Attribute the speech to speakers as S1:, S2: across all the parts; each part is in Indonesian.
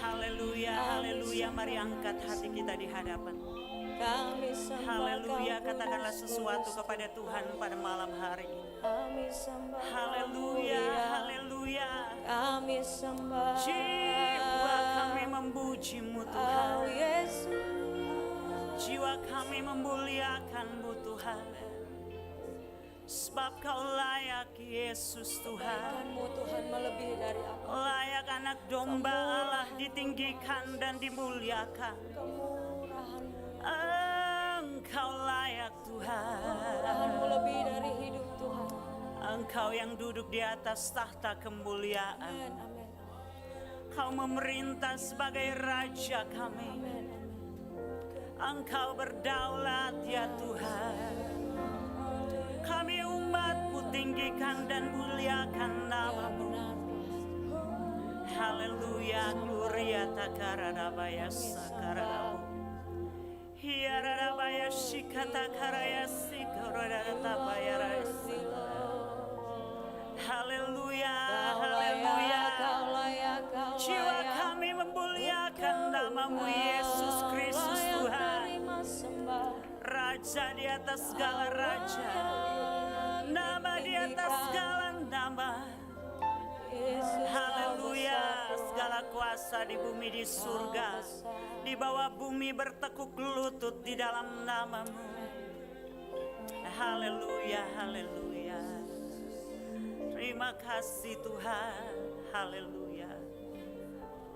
S1: Haleluya, haleluya. Mari angkat hati kita di hadapan.
S2: Kami sembah
S1: Haleluya,
S2: Kau,
S1: katakanlah
S2: Yesus.
S1: sesuatu kepada Tuhan pada malam hari ini.
S2: Kami sembah
S1: Haleluya,
S2: Kau,
S1: haleluya.
S2: kami sembah
S1: Jiwa kami memuji-Mu Tuhan.
S2: Kau, Yesus.
S1: Jiwa kami memuliakan-Mu Tuhan. Sebab Kau layak Yesus Tuhan.
S2: Kebaikan-Mu Tuhan melebihi dari apa
S1: Layak anak domba Allah ditinggikan dan dimuliakan.
S2: kemurahan-Mu.
S1: Engkau layak Tuhan.
S2: Kemurahan-Mu lebih dari hidup Tuhan.
S1: Engkau yang duduk di atas tahta kemuliaan.
S2: Amin, amin,
S1: Kau memerintah sebagai Raja kami.
S2: amin, amin.
S1: Engkau berdaulat ya Tuhan. Kami umat-Mu tinggikan dan muliakan nama-Mu. Haleluya, gloria takarabaya sakarabo. Hiarabaya shikata karaya sikoratabaya rasi. Haleluya, haleluya.
S2: Kau layak, Kau
S1: Jiwa
S2: layak.
S1: kami memuliakan nama-Mu Yesus Kristus
S2: Layak
S1: Tuhan.
S2: terima sembah.
S1: Raja di atas segala raja. Nama di atas segala nama.
S2: Yesus,
S1: Haleluya, segala kuasa di bumi di surga, di bawah bumi bertekuk lutut di dalam nama-Mu. Haleluya, haleluya. Terima kasih Tuhan. Haleluya.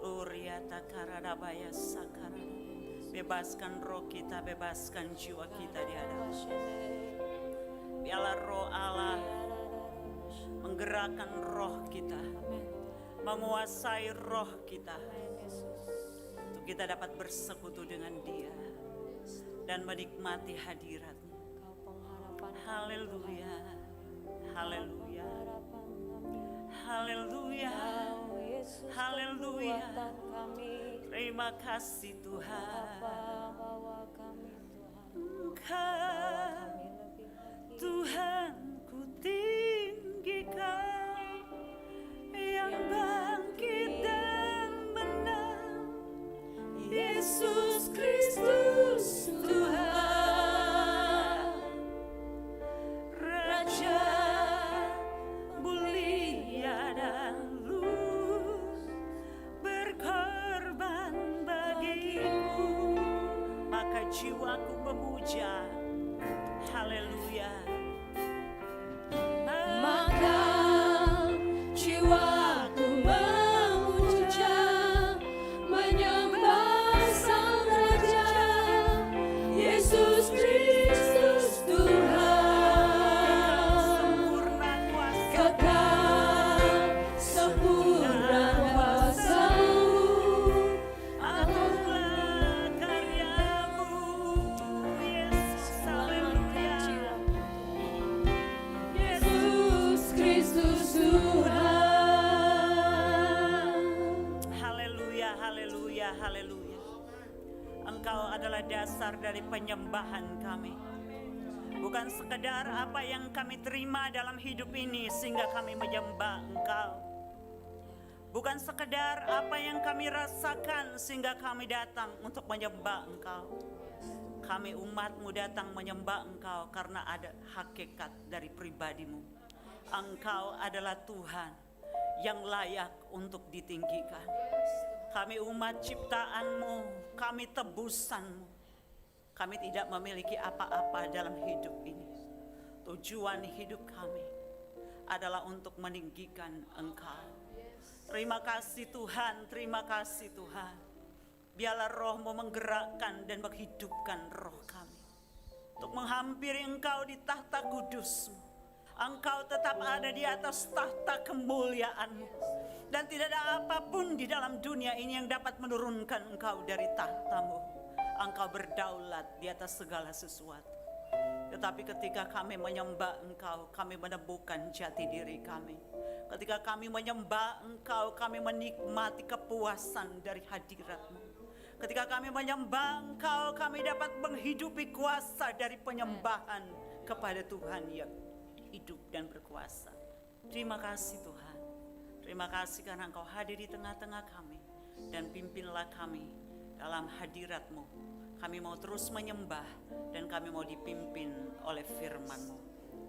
S1: Uriata karadabaya sakara. Bebaskan roh kita, bebaskan jiwa kita di hadapan. Biarlah roh Allah menggerakkan roh kita, menguasai roh kita, untuk kita dapat bersekutu dengan Dia dan menikmati hadirat-Nya. Haleluya, haleluya, haleluya, haleluya. Terima kasih Tuhan. Engkau Tuhan ku tinggikan, yang bangkit dan menang, Yesus Kristus Tuhan, Raja mulia dan lurus, berkorban bagimu, maka jiwaku memuja. Haleluya.
S2: Maka jiwaku memuja, menyembah Sang Raja, Yesus Kristus Tuhan. Kekal sempurna kuasa-Mu,
S1: Akulah karya-Mu, Yesus. Haleluya.
S2: Yesus Kristus Tuhan.
S1: Haleluya, haleluya, haleluya. Engkau adalah dasar dari penyembahan kami. Bukan sekedar apa yang kami terima dalam hidup ini sehingga kami menyembah Engkau. Bukan sekedar apa yang kami rasakan sehingga kami datang untuk menyembah Engkau. Kami umat-Mu datang menyembah Engkau karena ada hakikat dari pribadi-Mu. Engkau adalah Tuhan yang layak untuk ditinggikan. Kami umat ciptaan-Mu, kami tebusan-Mu. Kami tidak memiliki apa-apa dalam hidup ini. Tujuan hidup kami adalah untuk meninggikan Engkau. Terima kasih Tuhan, terima kasih Tuhan. Biarlah roh-Mu menggerakkan dan menghidupkan roh kami, untuk menghampiri Engkau di tahta kudus-Mu. Engkau tetap ada di atas tahta kemuliaan-Mu. Dan tidak ada apapun di dalam dunia ini yang dapat menurunkan Engkau dari tahta-Mu. Engkau berdaulat di atas segala sesuatu. Tetapi ketika kami menyembah Engkau, kami menemukan jati diri kami. Ketika kami menyembah Engkau, kami menikmati kepuasan dari hadirat-Mu. Ketika kami menyembah Engkau, kami dapat menghidupi kuasa dari penyembahan kepada Tuhan yang hidup dan berkuasa. Terima kasih Tuhan. Terima kasih karena Engkau hadir di tengah-tengah kami. dan pimpinlah kami dalam hadirat-Mu. Kami mau terus menyembah dan kami mau dipimpin oleh firman-Mu.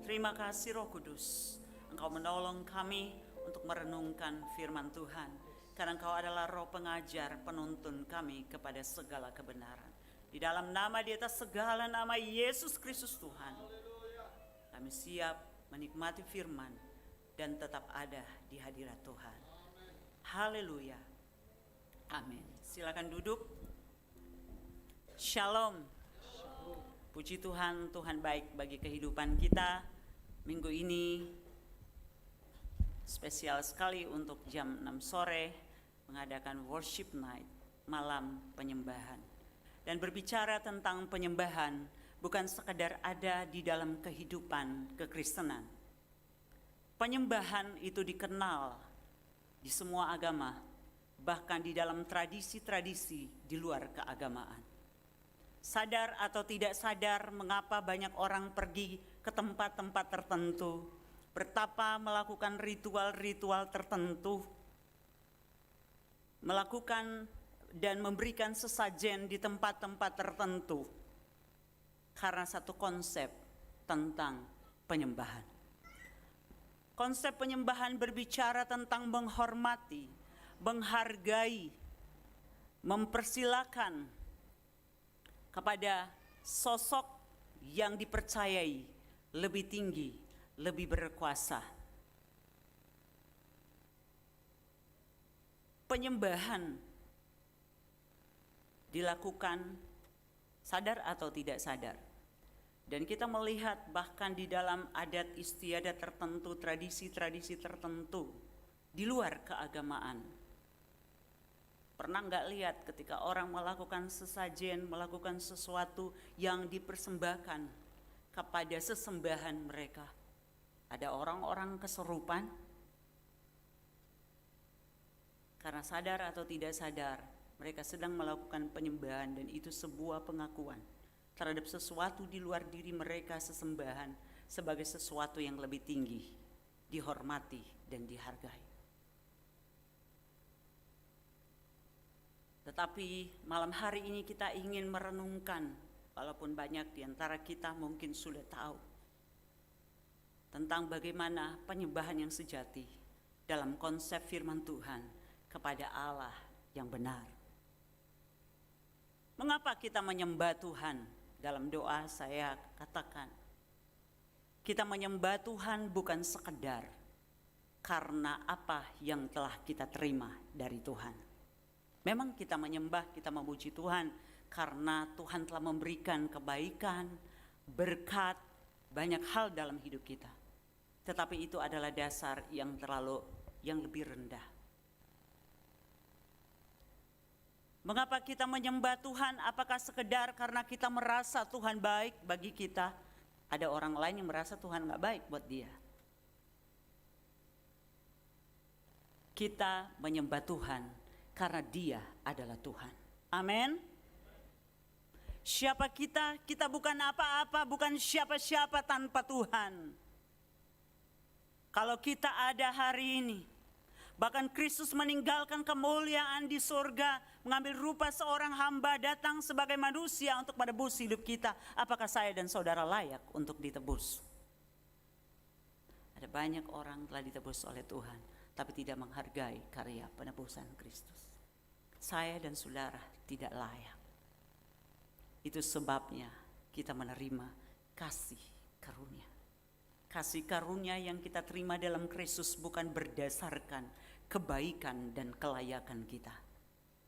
S1: Terima kasih Roh Kudus, Engkau menolong kami untuk merenungkan firman Tuhan. Karena Engkau adalah Roh pengajar, penuntun kami kepada segala kebenaran. Di dalam nama di atas segala nama Yesus Kristus Tuhan, kami siap menikmati firman dan tetap ada di hadirat Tuhan. Haleluya. Amin. Silakan duduk. Shalom. Puji Tuhan, Tuhan baik bagi kehidupan kita. Minggu ini spesial sekali untuk jam 6 sore mengadakan worship night, malam penyembahan. Dan berbicara tentang penyembahan bukan sekadar ada di dalam kehidupan kekristenan. Penyembahan itu dikenal di semua agama, bahkan di dalam tradisi-tradisi di luar keagamaan. Sadar atau tidak sadar mengapa banyak orang pergi ke tempat-tempat tertentu, bertapa melakukan ritual-ritual tertentu, melakukan dan memberikan sesajen di tempat-tempat tertentu karena satu konsep tentang penyembahan. Konsep penyembahan berbicara tentang menghormati, menghargai, mempersilakan kepada sosok yang dipercayai lebih tinggi, lebih berkuasa. Penyembahan dilakukan sadar atau tidak sadar. Dan kita melihat bahkan di dalam adat istiadat tertentu, tradisi-tradisi tertentu di luar keagamaan. Pernah nggak lihat ketika orang melakukan sesajen, melakukan sesuatu yang dipersembahkan kepada sesembahan mereka? Ada orang-orang kesurupan karena sadar atau tidak sadar mereka sedang melakukan penyembahan, dan itu sebuah pengakuan terhadap sesuatu di luar diri mereka, sesembahan sebagai sesuatu yang lebih tinggi, dihormati dan dihargai. Tetapi malam hari ini kita ingin merenungkan, walaupun banyak di antara kita mungkin sudah tahu, tentang bagaimana penyembahan yang sejati dalam konsep firman Tuhan kepada Allah yang benar. Mengapa kita menyembah Tuhan? Dalam doa saya katakan, kita menyembah Tuhan bukan sekedar karena apa yang telah kita terima dari Tuhan. Memang kita menyembah, kita memuji Tuhan karena Tuhan telah memberikan kebaikan, berkat, banyak hal dalam hidup kita. Tetapi itu adalah dasar yang lebih rendah. Mengapa kita menyembah Tuhan? Apakah sekedar karena kita merasa Tuhan baik bagi kita? Ada orang lain yang merasa Tuhan gak baik buat dia. Kita menyembah Tuhan karena Dia adalah Tuhan. Amin. Siapa kita? Kita bukan apa-apa, bukan siapa-siapa tanpa Tuhan. Kalau kita ada hari ini, bahkan Kristus meninggalkan kemuliaan di surga, mengambil rupa seorang hamba, datang sebagai manusia untuk menebus hidup kita. Apakah saya dan saudara layak untuk ditebus? Ada banyak orang telah ditebus oleh Tuhan, tapi tidak menghargai karya penebusan Kristus. Saya dan saudara tidak layak. Itu sebabnya kita menerima kasih karunia. Kasih karunia yang kita terima dalam Kristus bukan berdasarkan kebaikan dan kelayakan kita,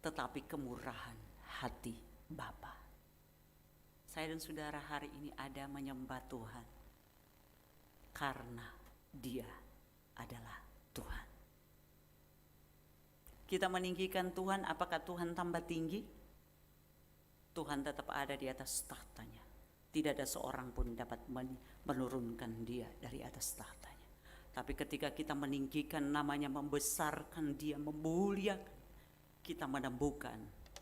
S1: tetapi kemurahan hati Bapa. Saya dan saudara hari ini ada menyembah Tuhan karena Dia adalah Tuhan. Kita meninggikan Tuhan, apakah Tuhan tambah tinggi? Tuhan tetap ada di atas tahtanya. Tidak ada seorang pun dapat menurunkan Dia dari atas tahtanya. Tapi ketika kita meninggikan namanya, membesarkan Dia, memuliakan, kita menemukan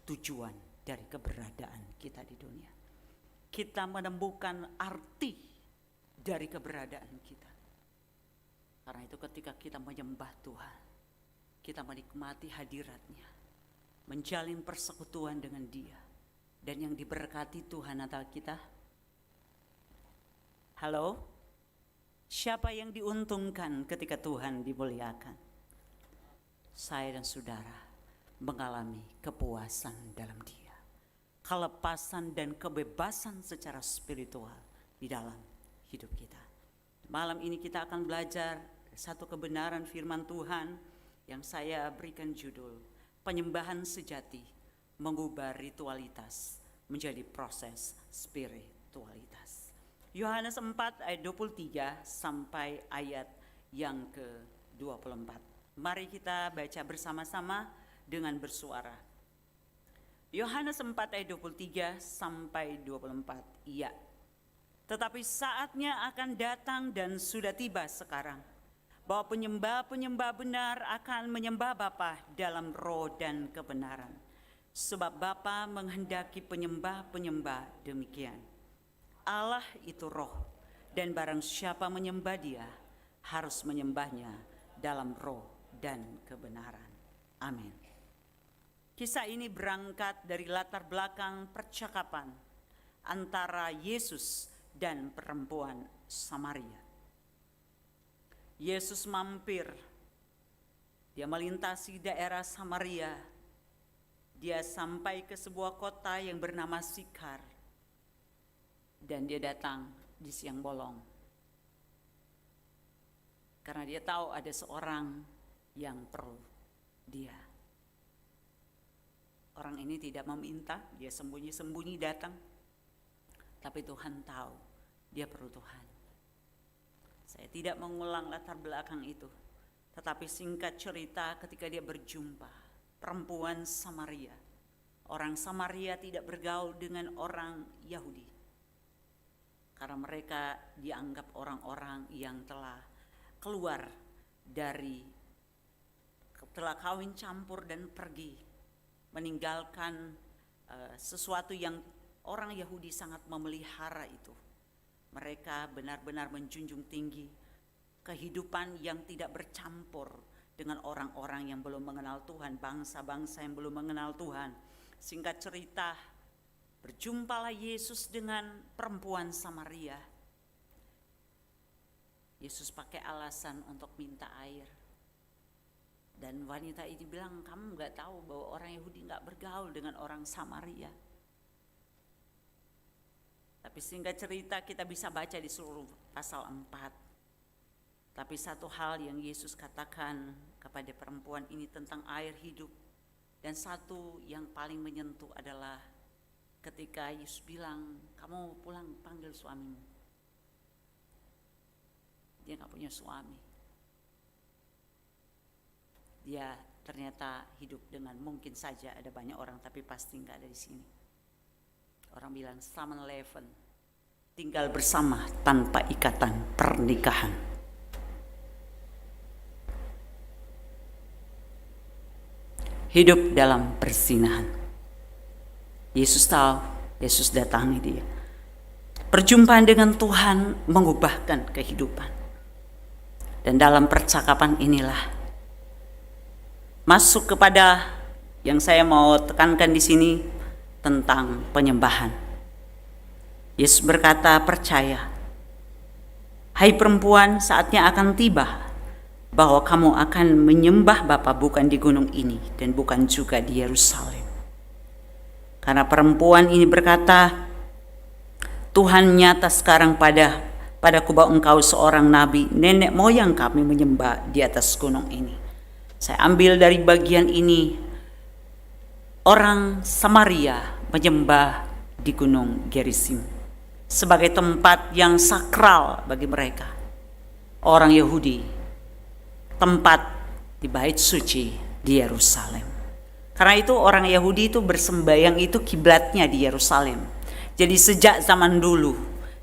S1: tujuan dari keberadaan kita di dunia. Kita menemukan arti dari keberadaan kita. Karena itu ketika kita menyembah Tuhan, kita menikmati hadirat-Nya. menjalin persekutuan dengan Dia. Dan yang diberkati Tuhan adalah kita. Halo? Siapa yang diuntungkan ketika Tuhan dimuliakan? Saya dan saudara mengalami kepuasan dalam Dia. Kelepasan dan kebebasan secara spiritual di dalam hidup kita. Malam ini kita akan belajar satu kebenaran firman Tuhan yang saya berikan judul penyembahan sejati mengubah ritualitas menjadi proses spiritualitas. Yohanes 4 ayat 23 sampai ayat yang ke-24. Mari kita baca bersama-sama dengan bersuara. Yohanes 4 ayat 23 sampai 24. Iya. Tetapi saatnya akan datang dan sudah tiba sekarang, bahwa penyembah-penyembah benar akan menyembah Bapa dalam roh dan kebenaran. Sebab Bapa menghendaki penyembah-penyembah demikian. Allah itu roh, dan barang siapa menyembah Dia harus menyembahnya dalam roh dan kebenaran. Amin. Kisah ini berangkat dari latar belakang percakapan antara Yesus dan perempuan Samaria. Yesus mampir, dia melintasi daerah Samaria, dia sampai ke sebuah kota yang bernama Sikar, dan dia datang di siang bolong. Karena dia tahu ada seorang yang perlu dia. Orang ini tidak meminta, dia sembunyi-sembunyi datang. Tapi Tuhan tahu, dia perlu Tuhan. Saya tidak mengulang latar belakang itu. Tetapi singkat cerita ketika dia berjumpa perempuan Samaria. Orang Samaria tidak bergaul dengan orang Yahudi. Karena mereka dianggap orang-orang yang telah keluar dari, telah kawin campur dan pergi. Meninggalkan sesuatu yang orang Yahudi sangat memelihara itu. Mereka benar-benar menjunjung tinggi kehidupan yang tidak bercampur dengan orang-orang yang belum mengenal Tuhan, bangsa-bangsa yang belum mengenal Tuhan. Singkat cerita, berjumpalah Yesus dengan perempuan Samaria. Yesus pakai alasan untuk minta air. Dan wanita ini bilang, kamu gak tahu bahwa orang Yahudi gak bergaul dengan orang Samaria. Tapi singkat cerita kita bisa baca di seluruh pasal 4. Tapi satu hal yang Yesus katakan kepada perempuan ini tentang air hidup. Dan satu yang paling menyentuh adalah ketika Yesus bilang, kamu pulang panggil suamimu. Dia gak punya suami. Dia ternyata hidup dengan, mungkin saja ada banyak orang tapi pasti gak ada di sini. Orang bilang 7-Eleven, tinggal bersama tanpa ikatan pernikahan. Hidup dalam persinahan. Yesus tahu, Yesus datangi dia. Perjumpaan dengan Tuhan mengubahkan kehidupan. Dan dalam percakapan inilah masuk kepada yang saya mau tekankan di sini tentang penyembahan. Yesus berkata, percaya, hai perempuan, saatnya akan tiba bahwa kamu akan menyembah Bapa bukan di gunung ini dan bukan juga di Yerusalem. Karena perempuan ini berkata, Tuhan nyata sekarang padaku bahwa engkau seorang nabi, nenek moyang kami menyembah di atas gunung ini. Saya ambil dari bagian ini, orang Samaria menyembah di gunung Gerizim sebagai tempat yang sakral bagi mereka. Orang Yahudi, tempat di bait suci di Yerusalem. Karena itu orang Yahudi itu bersembayang itu kiblatnya di Yerusalem. Jadi sejak zaman dulu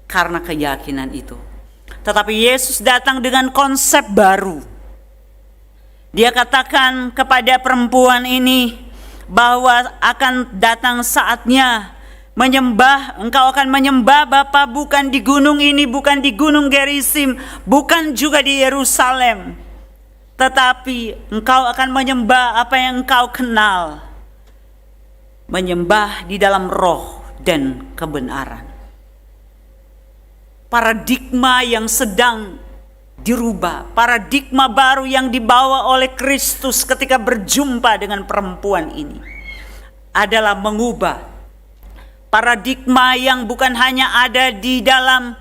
S1: karena keyakinan itu. Tetapi Yesus datang dengan konsep baru. Dia katakan kepada perempuan ini bahwa akan datang saatnya engkau akan menyembah Bapa bukan di gunung ini, bukan di gunung Gerizim, bukan juga di Yerusalem. Tetapi engkau akan menyembah apa yang engkau kenal. menyembah di dalam roh dan kebenaran. Paradigma yang sedang dirubah, paradigma baru yang dibawa oleh Kristus ketika berjumpa dengan perempuan ini adalah mengubah paradigma yang bukan hanya ada di dalam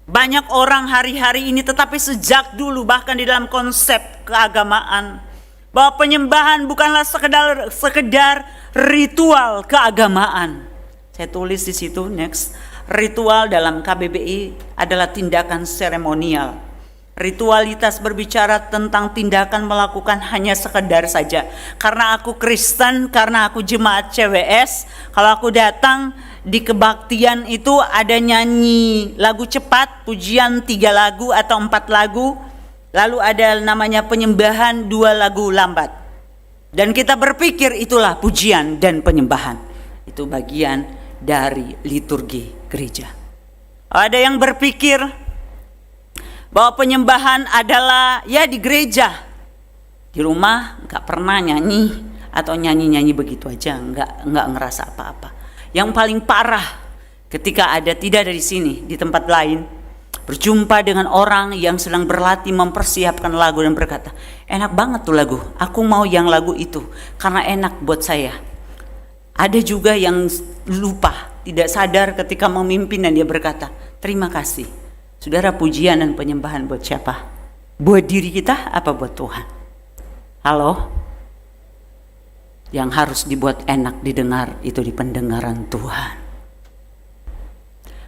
S1: banyak orang hari-hari ini, tetapi sejak dulu bahkan di dalam konsep keagamaan, bahwa penyembahan bukanlah sekedar ritual keagamaan. Saya tulis di situ next, ritual dalam KBBI adalah tindakan seremonial. Ritualitas berbicara tentang tindakan melakukan hanya sekedar saja. Karena aku Kristen, karena aku jemaat CWS, kalau aku datang di kebaktian itu ada nyanyi lagu cepat, pujian 3 lagu atau 4 lagu, lalu ada namanya penyembahan 2 lagu lambat. Dan kita berpikir itulah pujian dan penyembahan. Itu bagian dari liturgi gereja. Ada yang berpikir bahwa penyembahan adalah ya di gereja, di rumah nggak pernah nyanyi atau nyanyi begitu aja, nggak ngerasa apa-apa. Yang paling parah ketika tidak dari sini, di tempat lain, berjumpa dengan orang yang sedang berlatih mempersiapkan lagu dan berkata, enak banget tuh lagu, aku mau yang lagu itu karena enak buat saya. Ada juga yang lupa, tidak sadar ketika memimpin dan dia berkata, terima kasih. Saudara, pujian dan penyembahan buat siapa? Buat diri kita apa buat Tuhan? Halo? Yang harus dibuat enak didengar itu di pendengaran Tuhan.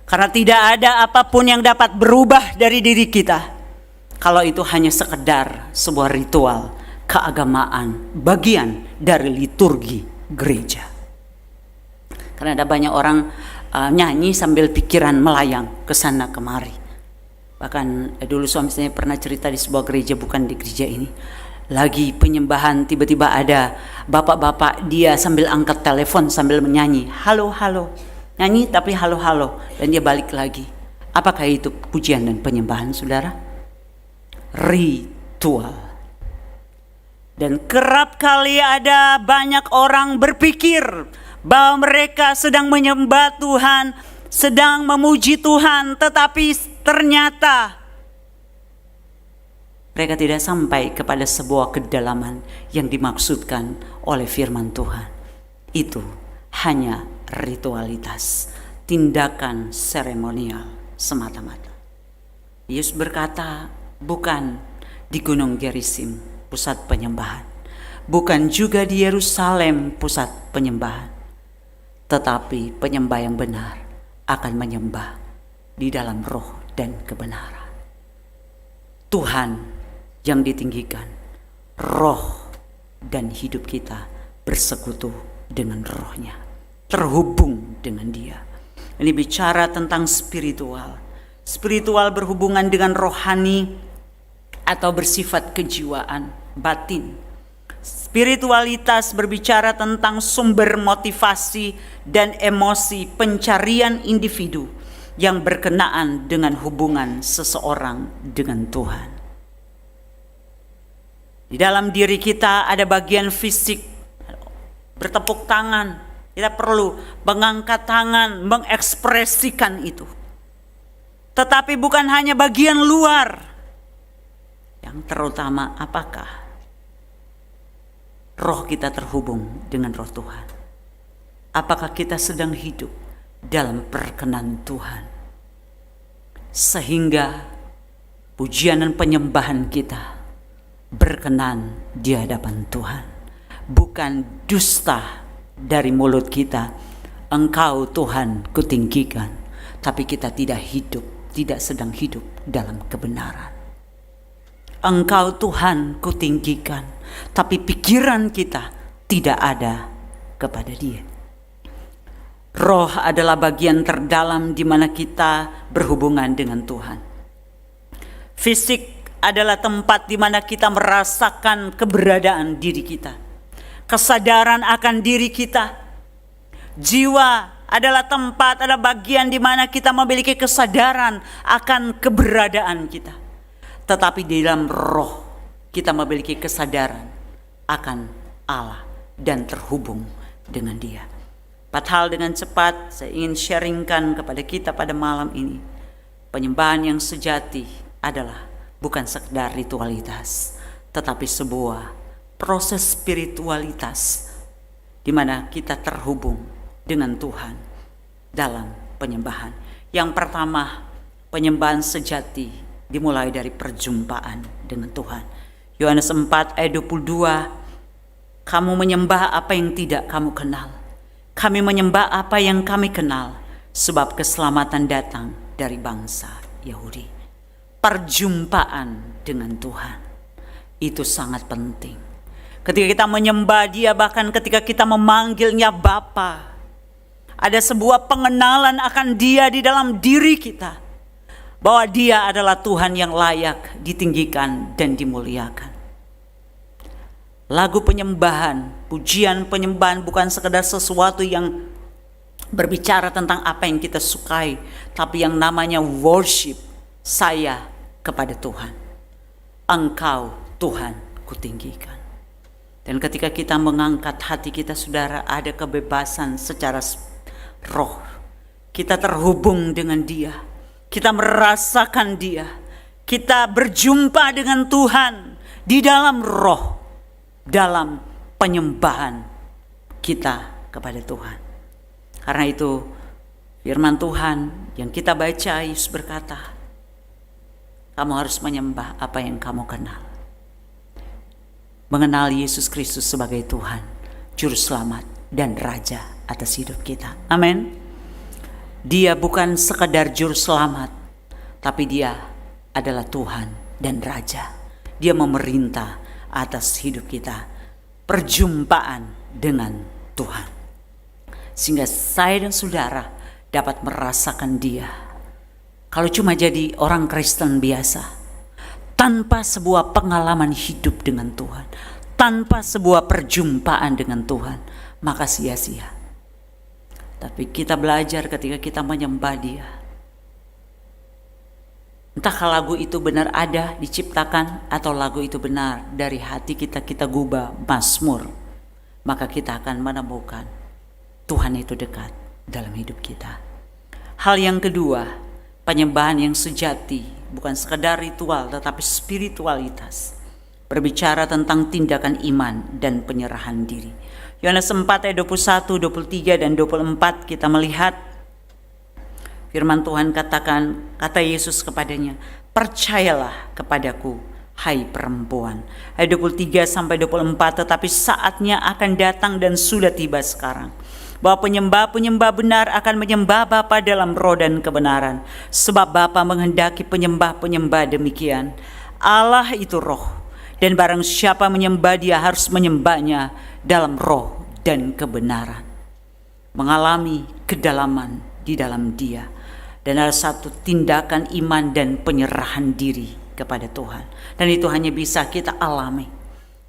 S1: Karena tidak ada apapun yang dapat berubah dari diri kita kalau itu hanya sekedar sebuah ritual keagamaan, bagian dari liturgi gereja. Karena ada banyak orang nyanyi sambil pikiran melayang ke sana kemari. Bahkan dulu suami saya pernah cerita di sebuah gereja, bukan di gereja ini, lagi penyembahan tiba-tiba ada bapak-bapak, dia sambil angkat telepon sambil menyanyi, halo halo, nyanyi tapi halo halo, dan dia balik lagi. Apakah itu pujian dan penyembahan, saudara? Ritual. Dan kerap kali ada banyak orang berpikir bahwa mereka sedang menyembah Tuhan, sedang memuji Tuhan, tetapi ternyata mereka tidak sampai kepada sebuah kedalaman yang dimaksudkan oleh firman Tuhan. Itu hanya ritualitas, tindakan seremonial semata-mata. Yesus berkata, bukan di Gunung Gerizim pusat penyembahan, bukan juga di Yerusalem pusat penyembahan, tetapi penyembah yang benar akan menyembah di dalam roh dan kebenaran. Tuhan yang ditinggikan, roh dan hidup kita bersekutu dengan rohnya, terhubung dengan dia. Ini bicara tentang spiritual. Spiritual berhubungan dengan rohani atau bersifat kejiwaan, batin. Spiritualitas berbicara tentang sumber motivasi dan emosi pencarian individu yang berkenaan dengan hubungan seseorang dengan Tuhan. Di dalam diri kita ada bagian fisik, bertepuk tangan, kita perlu mengangkat tangan, mengekspresikan itu. Tetapi bukan hanya bagian luar, yang terutama apakah roh kita terhubung dengan roh Tuhan? Apakah kita sedang hidup dalam perkenan Tuhan, sehingga pujian dan penyembahan kita berkenan di hadapan Tuhan, bukan dusta dari mulut kita, Engkau Tuhan kutinggikan, tapi kita tidak sedang hidup dalam kebenaran. Engkau Tuhan kutinggikan, tapi pikiran kita tidak ada kepada Dia. Roh adalah bagian terdalam di mana kita berhubungan dengan Tuhan. Fisik adalah tempat di mana kita merasakan keberadaan diri kita, kesadaran akan diri kita. Jiwa adalah bagian di mana kita memiliki kesadaran akan keberadaan kita. Tetapi di dalam roh kita memiliki kesadaran akan Allah dan terhubung dengan Dia. 4 hal dengan cepat saya ingin sharingkan kepada kita pada malam ini. Penyembahan yang sejati adalah bukan sekedar ritualitas, tetapi sebuah proses spiritualitas di mana kita terhubung dengan Tuhan dalam penyembahan. Yang pertama, penyembahan sejati dimulai dari perjumpaan dengan Tuhan. Yohanes 4 ayat 22, kamu menyembah apa yang tidak kamu kenal. Kami menyembah apa yang kami kenal, sebab keselamatan datang dari bangsa Yahudi. Perjumpaan dengan Tuhan itu sangat penting. Ketika kita menyembah Dia, bahkan ketika kita memanggilnya Bapa, ada sebuah pengenalan akan Dia di dalam diri kita, bahwa Dia adalah Tuhan yang layak ditinggikan dan dimuliakan. Lagu penyembahan, pujian penyembahan bukan sekedar sesuatu yang berbicara tentang apa yang kita sukai, tapi yang namanya worship, saya kepada Tuhan. Engkau Tuhan kutinggikan. Dan ketika kita mengangkat hati kita, saudara, ada kebebasan secara roh. Kita terhubung dengan Dia, kita merasakan Dia, kita berjumpa dengan Tuhan di dalam roh, dalam penyembahan kita kepada Tuhan. Karena itu firman Tuhan yang kita baca, Yesus berkata, kamu harus menyembah apa yang kamu kenal. Mengenal Yesus Kristus sebagai Tuhan, Juru Selamat dan Raja atas hidup kita. Amin. Dia bukan sekedar Juru Selamat, tapi Dia adalah Tuhan dan Raja. Dia memerintah atas hidup kita. Perjumpaan dengan Tuhan, sehingga saya dan saudara dapat merasakan Dia. Kalau cuma jadi orang Kristen biasa, tanpa sebuah pengalaman hidup dengan Tuhan, tanpa sebuah perjumpaan dengan Tuhan, maka sia-sia. Tapi kita belajar ketika kita menyembah Dia. Entah lagu itu benar ada diciptakan atau lagu itu benar dari hati kita gubah mazmur, maka kita akan menemukan Tuhan itu dekat dalam hidup kita. Hal yang kedua, penyembahan yang sejati bukan sekedar ritual tetapi spiritualitas. Berbicara tentang tindakan iman dan penyerahan diri. Yohanes 4 ayat 21, 23 dan 24 kita melihat firman Tuhan katakan, kata Yesus kepadanya, percayalah kepadaku, hai perempuan. Ayat 23 sampai 24, tetapi saatnya akan datang dan sudah tiba sekarang, bahwa penyembah-penyembah benar akan menyembah Bapa dalam roh dan kebenaran. Sebab Bapa menghendaki penyembah-penyembah demikian. Allah itu roh, dan barang siapa menyembah Dia harus menyembahnya dalam roh dan kebenaran. Mengalami kedalaman di dalam Dia. Dan ada satu tindakan iman dan penyerahan diri kepada Tuhan. Dan itu hanya bisa kita alami.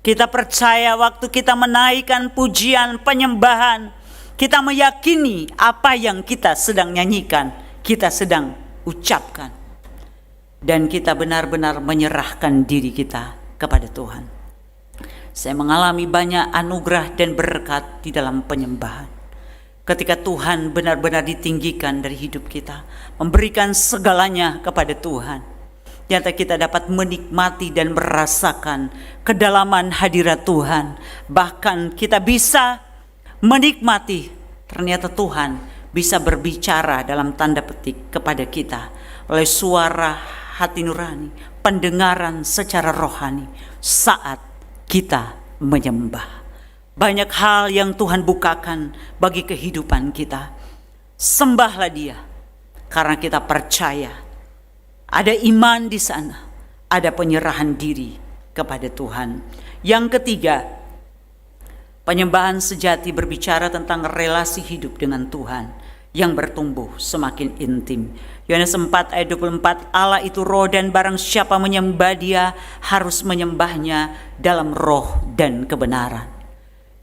S1: Kita percaya waktu kita menaikkan pujian penyembahan, kita meyakini apa yang kita sedang nyanyikan, kita sedang ucapkan. Dan kita benar-benar menyerahkan diri kita kepada Tuhan. Saya mengalami banyak anugerah dan berkat di dalam penyembahan. Ketika Tuhan benar-benar ditinggikan dari hidup kita, memberikan segalanya kepada Tuhan, nyata kita dapat menikmati dan merasakan kedalaman hadirat Tuhan. Bahkan kita bisa menikmati ternyata Tuhan bisa berbicara dalam tanda petik kepada kita oleh suara hati nurani, pendengaran secara rohani saat kita menyembah. Banyak hal yang Tuhan bukakan bagi kehidupan kita. Sembahlah Dia karena kita percaya ada iman di sana, ada penyerahan diri kepada Tuhan. Yang ketiga, penyembahan sejati berbicara tentang relasi hidup dengan Tuhan yang bertumbuh semakin intim. Yohanes 4 ayat 24, Allah itu roh dan barang siapa menyembah Dia harus menyembahnya dalam roh dan kebenaran.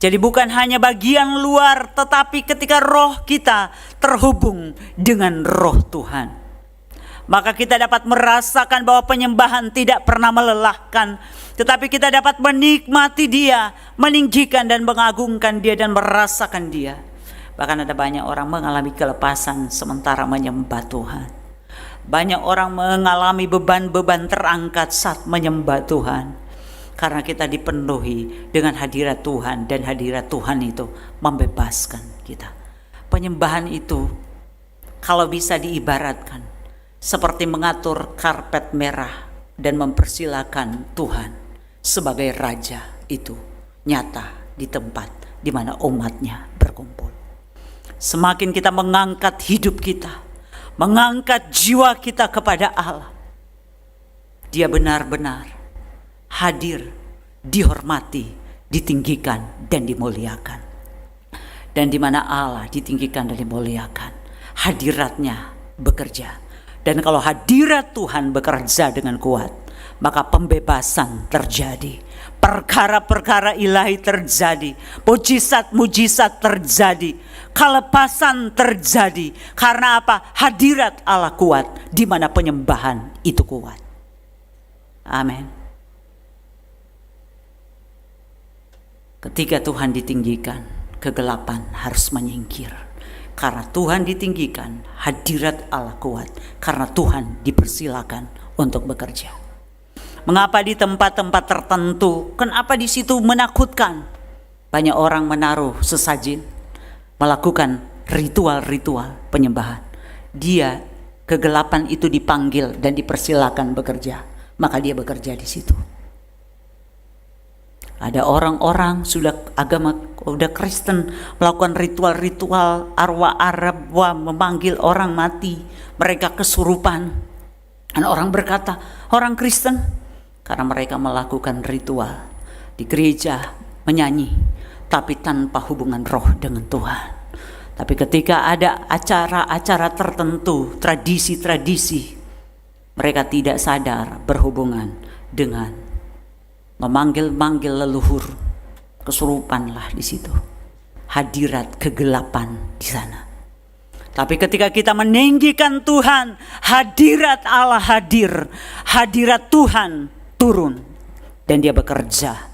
S1: Jadi bukan hanya bagian luar, tetapi ketika roh kita terhubung dengan roh Tuhan, maka kita dapat merasakan bahwa penyembahan tidak pernah melelahkan, tetapi kita dapat menikmati Dia, meninggikan dan mengagungkan Dia dan merasakan Dia. Bahkan ada banyak orang mengalami kelepasan sementara menyembah Tuhan. Banyak orang mengalami beban-beban terangkat saat menyembah Tuhan. Karena kita dipenuhi dengan hadirat Tuhan, dan hadirat Tuhan itu membebaskan kita. Penyembahan itu kalau bisa diibaratkan seperti mengatur karpet merah dan mempersilakan Tuhan sebagai Raja itu nyata di tempat di mana umatnya berkumpul. Semakin kita mengangkat hidup kita, mengangkat jiwa kita kepada Allah, Dia benar-benar hadir, dihormati, ditinggikan dan dimuliakan. Dan di mana Allah ditinggikan dan dimuliakan, hadiratnya bekerja. Dan kalau hadirat Tuhan bekerja dengan kuat, maka pembebasan terjadi, perkara-perkara ilahi terjadi, mujizat-mujizat terjadi, kelepasan terjadi. Karena apa? Hadirat Allah kuat, di mana penyembahan itu kuat. Amin. Ketika Tuhan ditinggikan, kegelapan harus menyingkir. Karena Tuhan ditinggikan, hadirat Allah kuat. Karena Tuhan dipersilakan untuk bekerja. Mengapa di tempat-tempat tertentu? Kenapa di situ menakutkan? Banyak orang menaruh sesajen, melakukan ritual-ritual penyembahan. Dia, kegelapan itu dipanggil dan dipersilakan bekerja, maka dia bekerja di situ. Ada orang-orang sudah Kristen melakukan ritual-ritual arwah Arab, memanggil orang mati, mereka kesurupan. Dan orang berkata, orang Kristen, karena mereka melakukan ritual di gereja, menyanyi, tapi tanpa hubungan roh dengan Tuhan. Tapi ketika ada acara-acara tertentu, tradisi-tradisi, mereka tidak sadar berhubungan dengan memanggil-manggil leluhur, kesurupanlah di situ. Hadirat kegelapan di sana. Tapi ketika kita meninggikan Tuhan, hadirat Allah hadir, hadirat Tuhan turun, dan dia bekerja.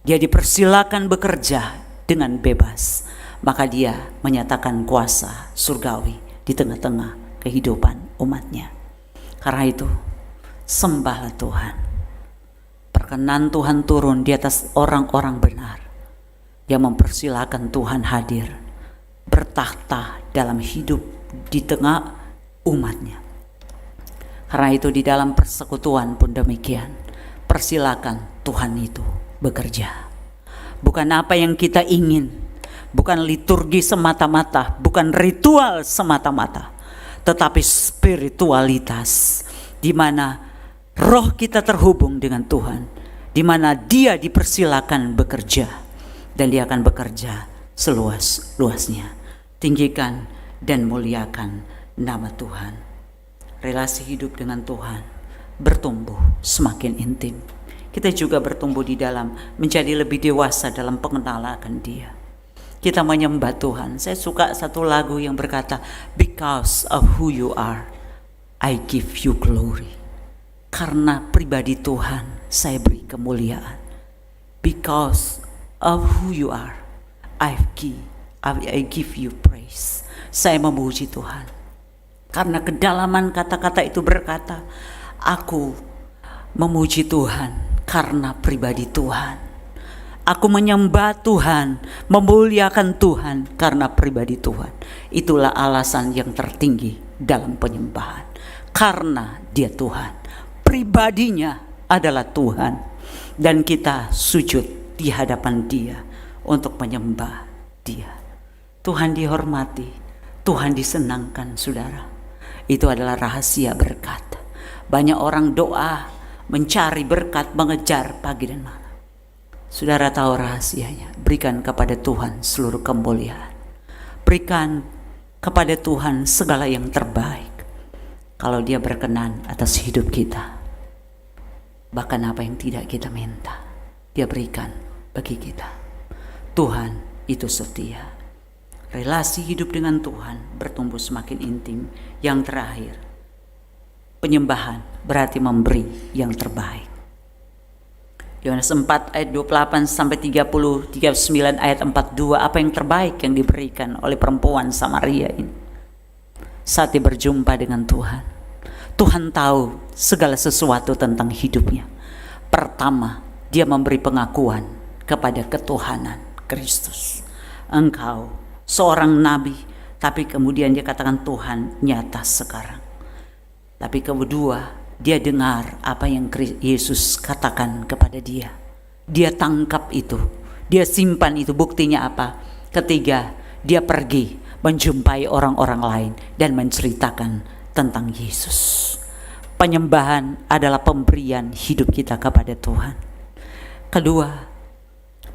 S1: Dia dipersilakan bekerja dengan bebas. Maka dia menyatakan kuasa surgawi di tengah-tengah kehidupan umatnya. Karena itu, sembahlah Tuhan. Perkenan Tuhan turun di atas orang-orang benar yang mempersilakan Tuhan hadir, bertakhta dalam hidup di tengah umatnya. Karena itu di dalam persekutuan pun demikian. Persilakan Tuhan itu bekerja. Bukan apa yang kita ingin, bukan liturgi semata-mata, bukan ritual semata-mata, tetapi spiritualitas di mana roh kita terhubung dengan Tuhan, di mana Dia dipersilakan bekerja, dan Dia akan bekerja seluas-luasnya. Tinggikan dan muliakan nama Tuhan. Relasi hidup dengan Tuhan bertumbuh semakin intim. Kita juga bertumbuh di dalam menjadi lebih dewasa dalam pengenalan akan Dia. Kita menyembah Tuhan. Saya suka satu lagu yang berkata, because of who you are, I give you glory. Karena pribadi Tuhan, saya beri kemuliaan. Because of who you are, I give you praise. Saya memuji Tuhan. Karena kedalaman kata-kata itu berkata, aku memuji Tuhan karena pribadi Tuhan. Aku menyembah Tuhan, memuliakan Tuhan karena pribadi Tuhan. Itulah alasan yang tertinggi dalam penyembahan. Karena Dia Tuhan, pribadinya adalah Tuhan, dan kita sujud di hadapan Dia untuk menyembah Dia. Tuhan dihormati, Tuhan disenangkan, saudara. Itu adalah rahasia berkat. Banyak orang doa, mencari berkat, mengejar pagi dan malam. Saudara tahu rahasianya, berikan kepada Tuhan seluruh kemuliaan. Berikan kepada Tuhan segala yang terbaik. Kalau Dia berkenan atas hidup kita, bahkan apa yang tidak kita minta, Dia berikan bagi kita. Tuhan itu setia. Relasi hidup dengan Tuhan bertumbuh semakin intim. Yang terakhir, penyembahan berarti memberi yang terbaik. Yohanes 4 ayat 28 sampai 30, 39 ayat 42, apa yang terbaik yang diberikan oleh perempuan Samaria ini saat dia berjumpa dengan Tuhan. Tuhan tahu segala sesuatu tentang hidupnya. Pertama, dia memberi pengakuan kepada ketuhanan Kristus. Engkau seorang nabi, tapi kemudian dia katakan Tuhan nyata sekarang. Tapi kedua, dia dengar apa yang Yesus katakan kepada dia. Dia tangkap itu, dia simpan itu. Buktinya apa? Ketiga, dia pergi menjumpai orang-orang lain dan menceritakan tentang Yesus. Penyembahan adalah pemberian hidup kita kepada Tuhan. Kedua,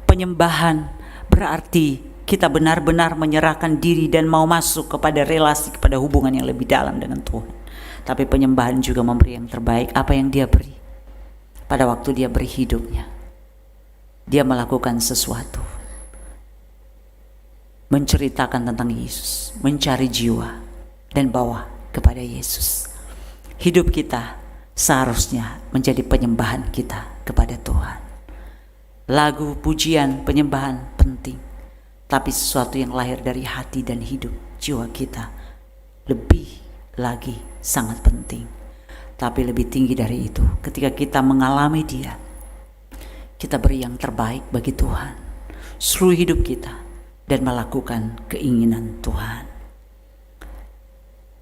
S1: penyembahan berarti kita benar-benar menyerahkan diri dan mau masuk kepada relasi, kepada hubungan yang lebih dalam dengan Tuhan. Tapi penyembahan juga memberi yang terbaik. Apa yang dia beri pada waktu dia beri hidupnya, dia melakukan sesuatu, menceritakan tentang Yesus, mencari jiwa dan bawa kepada Yesus. Hidup kita seharusnya menjadi penyembahan kita kepada Tuhan. Lagu, pujian, penyembahan penting, tapi sesuatu yang lahir dari hati dan hidup jiwa kita lebih lagi sangat penting. Tapi lebih tinggi dari itu, ketika kita mengalami dia, kita beri yang terbaik bagi Tuhan seluruh hidup kita dan melakukan keinginan Tuhan.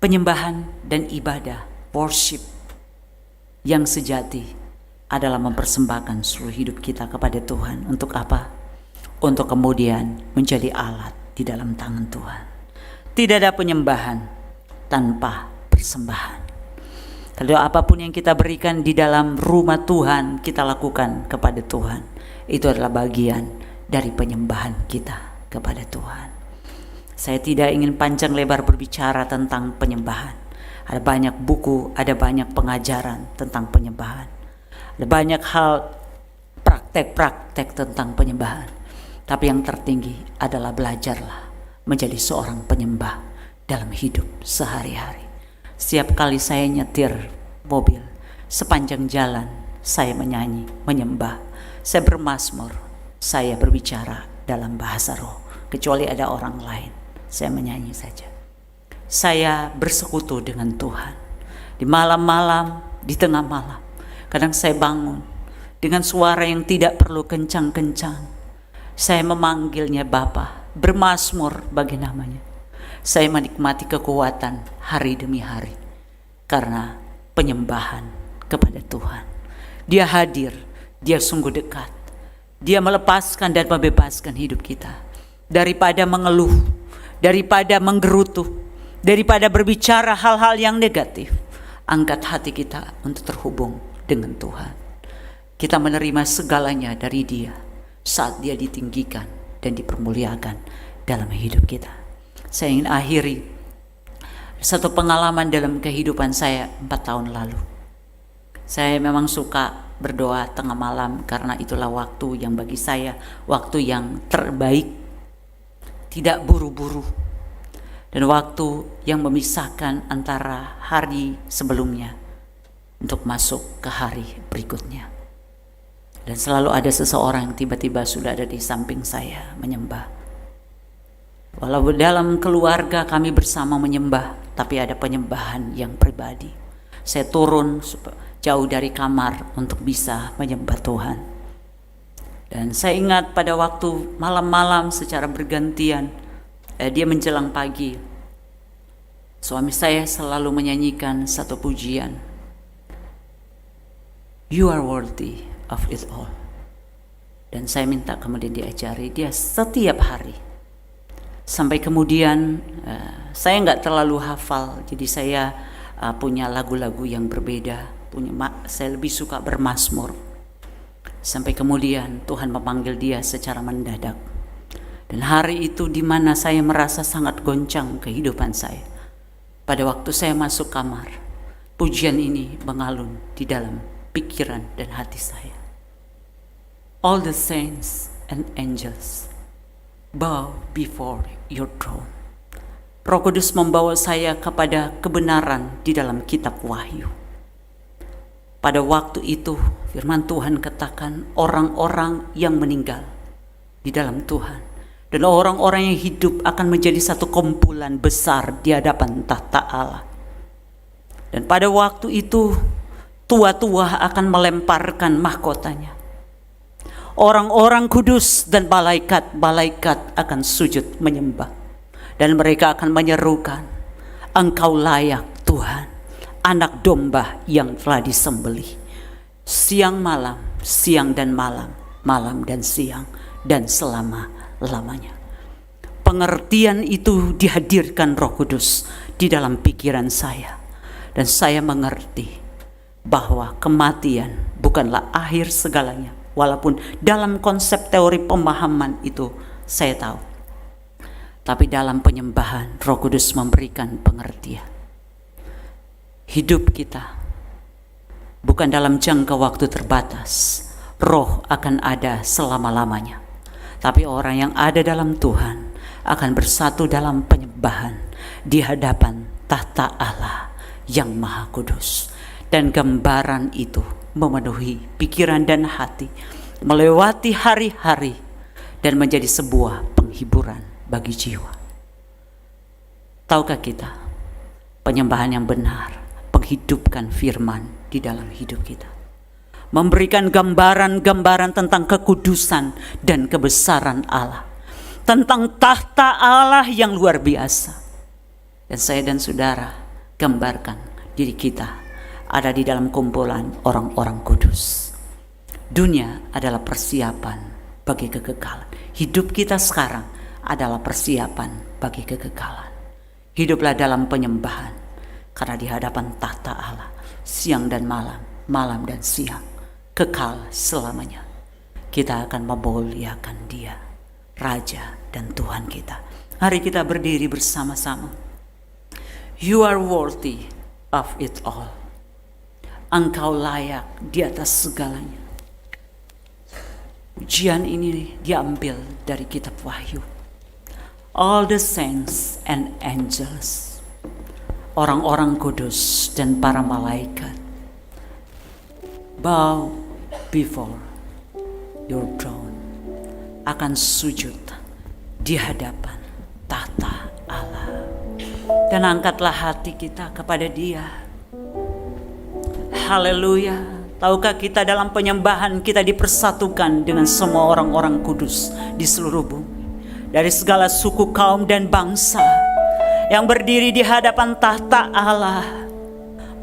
S1: Penyembahan dan ibadah, worship yang sejati adalah mempersembahkan seluruh hidup kita kepada Tuhan. Untuk apa? Untuk kemudian menjadi alat di dalam tangan Tuhan. Tidak ada penyembahan tanpa persembahan. Kalau apapun yang kita berikan di dalam rumah Tuhan, kita lakukan kepada Tuhan, itu adalah bagian dari penyembahan kita kepada Tuhan. Saya tidak ingin panjang lebar berbicara tentang penyembahan. Ada banyak buku, ada banyak pengajaran tentang penyembahan. Ada banyak hal, praktek-praktek tentang penyembahan. Tapi yang tertinggi adalah belajarlah menjadi seorang penyembah dalam hidup sehari-hari. Setiap kali saya nyetir mobil, sepanjang jalan saya menyanyi, menyembah, saya bermazmur, saya berbicara dalam bahasa roh. Kecuali ada orang lain, saya menyanyi saja. Saya bersekutu dengan Tuhan. Di malam-malam, di tengah malam, kadang saya bangun dengan suara yang tidak perlu kencang-kencang. Saya memanggilnya Bapa, bermazmur bagi namanya. Saya menikmati kekuatan hari demi hari karena penyembahan kepada Tuhan. Dia hadir, dia sungguh dekat. Dia melepaskan dan membebaskan hidup kita daripada mengeluh, daripada menggerutu, daripada berbicara hal-hal yang negatif. Angkat hati kita untuk terhubung dengan Tuhan. Kita menerima segalanya dari Dia saat Dia ditinggikan dan dipermuliakan dalam hidup kita. Saya ingin akhiri satu pengalaman dalam kehidupan saya 4 tahun lalu. Saya memang suka berdoa tengah malam karena itulah waktu yang bagi saya waktu yang terbaik, tidak buru-buru, dan waktu yang memisahkan antara hari sebelumnya untuk masuk ke hari berikutnya. Dan selalu ada seseorang yang tiba-tiba sudah ada di samping saya menyembah. Walau dalam keluarga kami bersama menyembah, tapi ada penyembahan yang pribadi. Saya turun jauh dari kamar untuk bisa menyembah Tuhan. Dan saya ingat pada waktu malam-malam secara bergantian, dia menjelang pagi, suami saya selalu menyanyikan satu pujian, "You are worthy of it all." Dan saya minta kemudian diajari dia setiap hari. Sampai kemudian saya nggak terlalu hafal, jadi saya punya lagu-lagu yang berbeda. Saya lebih suka bermazmur. Sampai kemudian Tuhan memanggil dia secara mendadak. Dan hari itu di mana saya merasa sangat goncang kehidupan saya. Pada waktu saya masuk kamar, pujian ini mengalun di dalam pikiran dan hati saya. All the saints and angels bow before your throne. Roh Kudus membawa saya kepada kebenaran di dalam kitab Wahyu.
S3: Pada waktu itu firman Tuhan katakan orang-orang yang meninggal di dalam Tuhan dan orang-orang yang hidup akan menjadi satu kumpulan besar di hadapan tahta Allah. Dan pada waktu itu tua-tua akan melemparkan mahkotanya. Orang-orang kudus dan malaikat-malaikat akan sujud menyembah. Dan mereka akan menyerukan, Engkau layak Tuhan, anak domba yang telah disembelih. Siang malam, siang dan malam, malam dan siang, dan selama-lamanya. Pengertian itu dihadirkan Roh Kudus di dalam pikiran saya. Dan saya mengerti bahwa kematian bukanlah akhir segalanya. Walaupun dalam konsep teori pemahaman itu saya tahu. Tapi dalam penyembahan Roh Kudus memberikan pengertian. Hidup kita bukan dalam jangka waktu terbatas. Roh akan ada selama-lamanya. Tapi orang yang ada dalam Tuhan akan bersatu dalam penyembahan di hadapan tahta Allah yang Maha Kudus. Dan gambaran itu memenuhi pikiran dan hati, melewati hari-hari dan menjadi sebuah penghiburan bagi jiwa. Tahukah kita, penyembahan yang benar menghidupkan firman di dalam hidup kita, memberikan gambaran-gambaran tentang kekudusan dan kebesaran Allah, tentang tahta Allah yang luar biasa. Dan saya dan saudara gambarkan diri kita ada di dalam kumpulan orang-orang kudus. Dunia adalah persiapan bagi kekekalan. Hidup kita sekarang adalah persiapan bagi kekekalan. Hiduplah dalam penyembahan, karena di hadapan tahta Allah siang dan malam, malam dan siang, kekal selamanya. Kita akan memuliakan Dia, Raja dan Tuhan kita. Mari kita berdiri bersama-sama. You are worthy of it all. Engkau layak di atas segalanya. Ujian ini diambil dari kitab Wahyu. All the saints and angels, orang-orang kudus dan para malaikat, bow before your throne, akan sujud di hadapan tahta Allah. Dan angkatlah hati kita kepada Dia. Haleluya. Tahukah kita dalam penyembahan kita dipersatukan dengan semua orang-orang kudus di seluruh bumi. Dari segala suku, kaum dan bangsa yang berdiri di hadapan tahta Allah,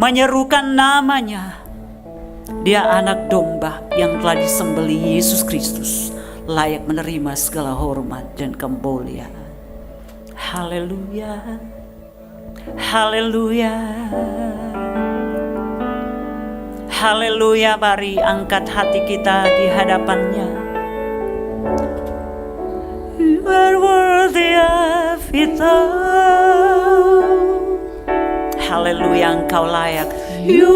S3: menyerukan namanya. Dia anak domba yang telah disembelih, Yesus Kristus, layak menerima segala hormat dan kemuliaan. Haleluya. Haleluya. Haleluya, mari angkat hati kita di hadapannya. You are worthy of it all. Haleluya, Engkau layak. You